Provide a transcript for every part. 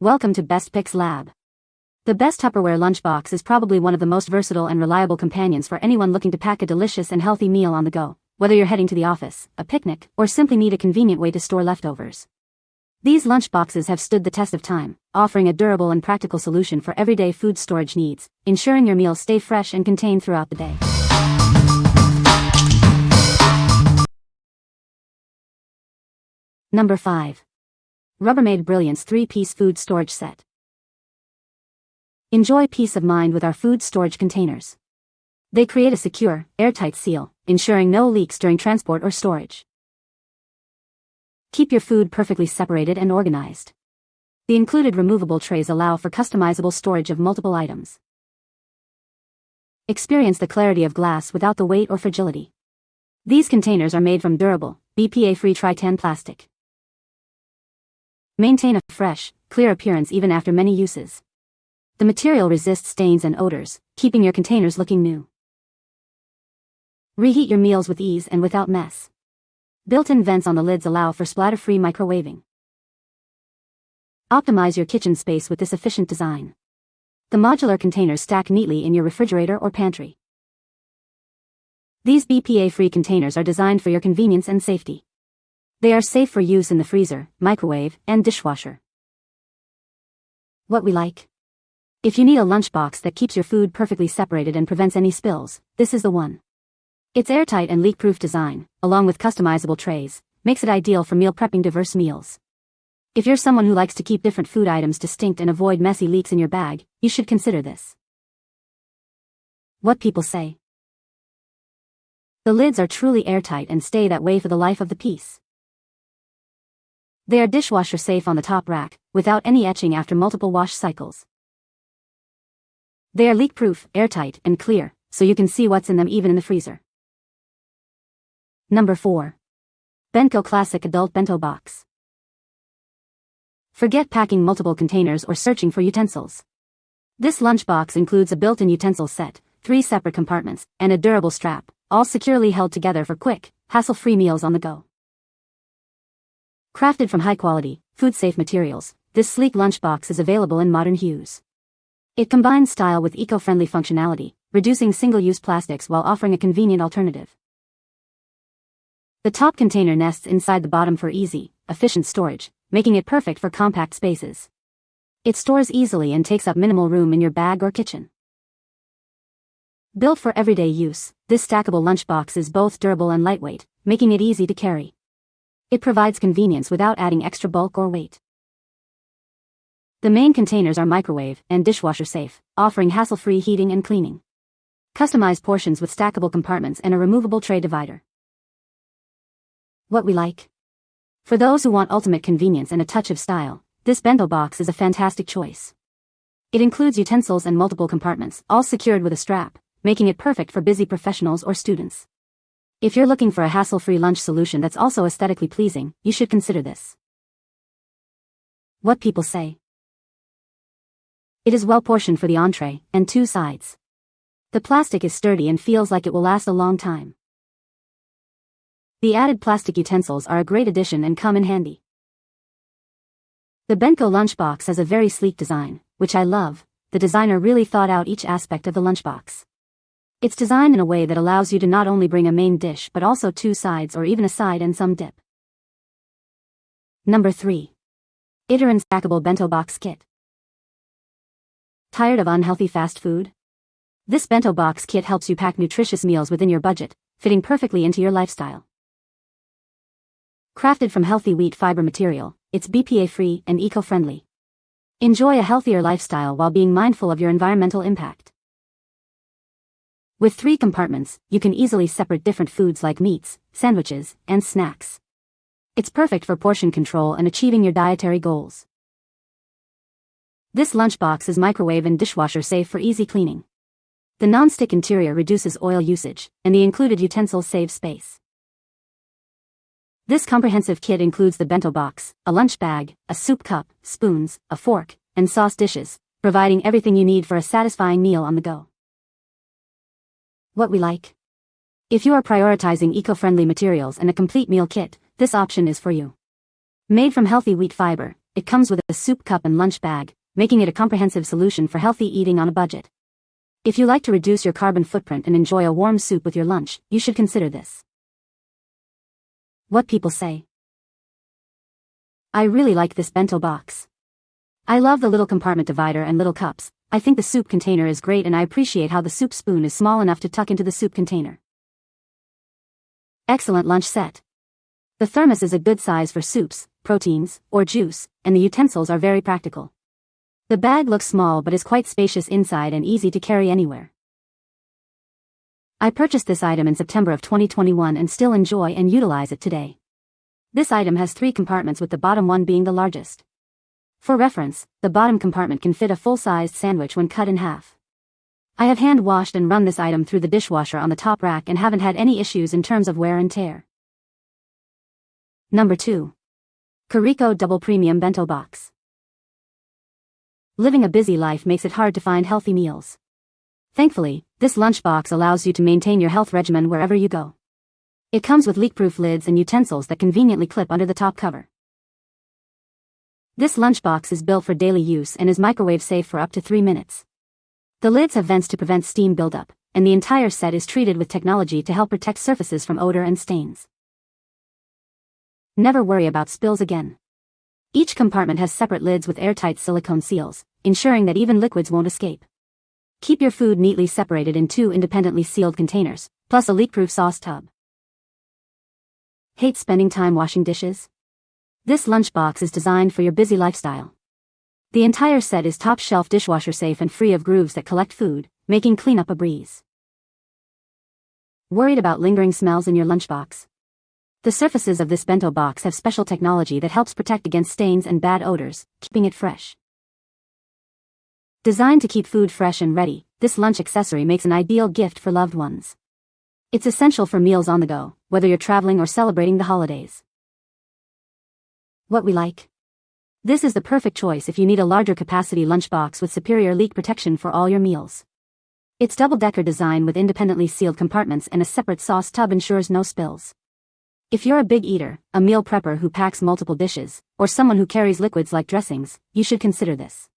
Welcome to Best Picks Lab. The Best Tupperware Lunch Box is probably one of the most versatile and reliable companions for anyone looking to pack a delicious and healthy meal on the go, whether you're heading to the office, a picnic, or simply need a convenient way to store leftovers. These lunch boxes have stood the test of time, offering a durable and practical solution for everyday food storage needs, ensuring your meals stay fresh and contained throughout the day. Number 5. Rubbermaid Brilliance 3-Piece Food Storage Set. Enjoy peace of mind with our food storage containers. They create a secure, airtight seal, ensuring no leaks during transport or storage. Keep your food perfectly separated and organized. The included removable trays allow for customizable storage of multiple items. Experience the clarity of glass without the weight or fragility. These containers are made from durable, BPA-free Tritan plastic. Maintain a fresh, clear appearance even after many uses. The material resists stains and odors, keeping your containers looking new. Reheat your meals with ease and without mess. Built-in vents on the lids allow for splatter-free microwaving. Optimize your kitchen space with this efficient design. The modular containers stack neatly in your refrigerator or pantry. These BPA-free containers are designed for your convenience and safety. They are safe for use in the freezer, microwave, and dishwasher. What we like. If you need a lunchbox that keeps your food perfectly separated and prevents any spills, this is the one. Its airtight and leak-proof design, along with customizable trays, makes it ideal for meal prepping diverse meals. If you're someone who likes to keep different food items distinct and avoid messy leaks in your bag, you should consider this. What people say. The lids are truly airtight and stay that way for the life of the piece. They are dishwasher safe on the top rack, without any etching after multiple wash cycles. They are leak-proof, airtight, and clear, so you can see what's in them even in the freezer. Number 4. Bentgo Classic Adult Bento Box. Forget packing multiple containers or searching for utensils. This lunchbox includes a built-in utensil set, 3 separate compartments, and a durable strap, all securely held together for quick, hassle-free meals on the go. Crafted from high-quality, food-safe materials, this sleek lunchbox is available in modern hues. It combines style with eco-friendly functionality, reducing single-use plastics while offering a convenient alternative. The top container nests inside the bottom for easy, efficient storage, making it perfect for compact spaces. It stores easily and takes up minimal room in your bag or kitchen. Built for everyday use, this stackable lunchbox is both durable and lightweight, making it easy to carry. It provides convenience without adding extra bulk or weight. The main containers are microwave and dishwasher safe, offering hassle-free heating and cleaning. Customized portions with stackable compartments and a removable tray divider. What we like. For those who want ultimate convenience and a touch of style, this bento box is a fantastic choice. It includes utensils and multiple compartments, all secured with a strap, making it perfect for busy professionals or students. If you're looking for a hassle-free lunch solution that's also aesthetically pleasing, you should consider this. What people say. It is well portioned for the entree and 2 sides. The plastic is sturdy and feels like it will last a long time. The added plastic utensils are a great addition and come in handy. The Bentgo lunchbox has a very sleek design, which I love. The designer really thought out each aspect of the lunchbox. It's designed in a way that allows you to not only bring a main dish but also 2 sides or even a side and some dip. Number 3. Iteryn Stackable Bento Box Kit. Tired of unhealthy fast food? This bento box kit helps you pack nutritious meals within your budget, fitting perfectly into your lifestyle. Crafted from healthy wheat fiber material, it's BPA-free and eco-friendly. Enjoy a healthier lifestyle while being mindful of your environmental impact. With 3 compartments, you can easily separate different foods like meats, sandwiches, and snacks. It's perfect for portion control and achieving your dietary goals. This lunchbox is microwave and dishwasher safe for easy cleaning. The non-stick interior reduces oil usage, and the included utensils save space. This comprehensive kit includes the bento box, a lunch bag, a soup cup, spoons, a fork, and sauce dishes, providing everything you need for a satisfying meal on the go. What we like. If you are prioritizing eco-friendly materials and a complete meal kit, this option is for you. Made from healthy wheat fiber, it comes with a soup cup and lunch bag, making it a comprehensive solution for healthy eating on a budget. If you like to reduce your carbon footprint and enjoy a warm soup with your lunch, you should consider this. What people say. I really like this bento box. I love the little compartment divider and little cups. I think the soup container is great and I appreciate how the soup spoon is small enough to tuck into the soup container. Excellent lunch set. The thermos is a good size for soups, proteins, or juice, and the utensils are very practical. The bag looks small but is quite spacious inside and easy to carry anywhere. I purchased this item in September of 2021 and still enjoy and utilize it today. This item has 3 compartments with the bottom one being the largest. For reference, the bottom compartment can fit a full-sized sandwich when cut in half. I have hand-washed and run this item through the dishwasher on the top rack and haven't had any issues in terms of wear and tear. Number 2. KARRICO Double Premium Bento Box. Living a busy life makes it hard to find healthy meals. Thankfully, this lunchbox allows you to maintain your health regimen wherever you go. It comes with leak-proof lids and utensils that conveniently clip under the top cover. This lunchbox is built for daily use and is microwave safe for up to 3 minutes. The lids have vents to prevent steam buildup, and the entire set is treated with technology to help protect surfaces from odor and stains. Never worry about spills again. Each compartment has separate lids with airtight silicone seals, ensuring that even liquids won't escape. Keep your food neatly separated in 2 independently sealed containers, plus a leak-proof sauce tub. Hate spending time washing dishes? This lunchbox is designed for your busy lifestyle. The entire set is top-shelf dishwasher safe and free of grooves that collect food, making cleanup a breeze. Worried about lingering smells in your lunchbox? The surfaces of this bento box have special technology that helps protect against stains and bad odors, keeping it fresh. Designed to keep food fresh and ready, this lunch accessory makes an ideal gift for loved ones. It's essential for meals on the go, whether you're traveling or celebrating the holidays. What we like. This is the perfect choice if you need a larger capacity lunchbox with superior leak protection for all your meals. Its double-decker design with independently sealed compartments and a separate sauce tub ensures no spills. If you're a big eater, a meal prepper who packs multiple dishes, or someone who carries liquids like dressings, you should consider this.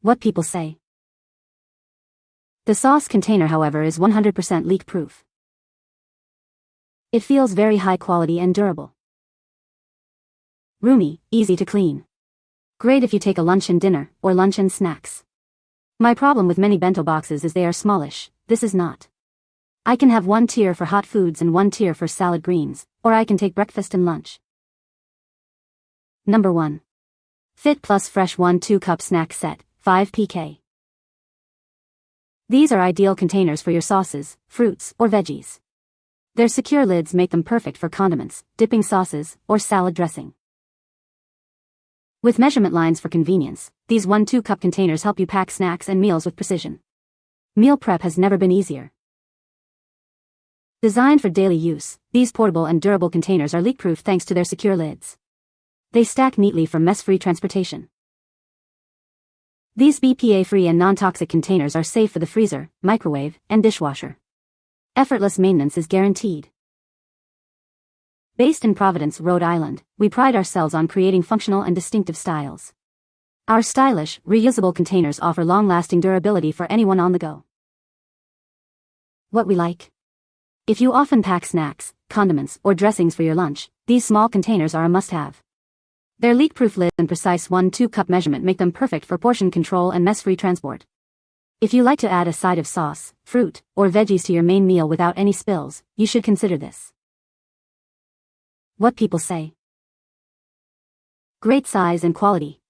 What people say. The sauce container, however, is 100% leak-proof. It feels very high quality and durable. Roomy, easy to clean. Great if you take a lunch and dinner, or lunch and snacks. My problem with many bento boxes is they are smallish. This is not. I can have 1 tier for hot foods and 1 tier for salad greens, or I can take breakfast and lunch. Number 1. Fit Plus Fresh 1-2 Cup Snack Set, 5 pk. These are ideal containers for your sauces, fruits, or veggies. Their secure lids make them perfect for condiments, dipping sauces, or salad dressing. With measurement lines for convenience, these 1-2 cup containers help you pack snacks and meals with precision. Meal prep has never been easier. Designed for daily use, these portable and durable containers are leak-proof thanks to their secure lids. They stack neatly for mess-free transportation. These BPA-free and non-toxic containers are safe for the freezer, microwave, and dishwasher. Effortless maintenance is guaranteed. Based in Providence, Rhode Island, we pride ourselves on creating functional and distinctive styles. Our stylish, reusable containers offer long-lasting durability for anyone on the go. What we like. If you often pack snacks, condiments, or dressings for your lunch, these small containers are a must-have. Their leak-proof lid and precise 1-2 cup measurement make them perfect for portion control and mess-free transport. If you like to add a side of sauce, fruit, or veggies to your main meal without any spills, you should consider this. What people say. Great size and quality.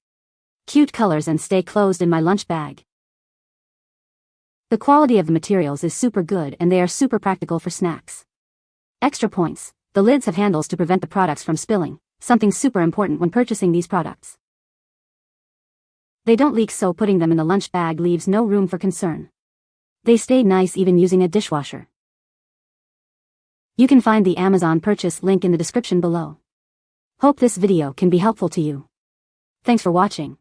Cute colors and stay closed in my lunch bag. The quality of the materials is super good and they are super practical for snacks. Extra points. The lids have handles to prevent the products from spilling, something super important when purchasing these products. They don't leak, so putting them in the lunch bag leaves no room for concern. They stay nice even using a dishwasher. You can find the Amazon purchase link in the description below. Hope this video can be helpful to you. Thanks for watching.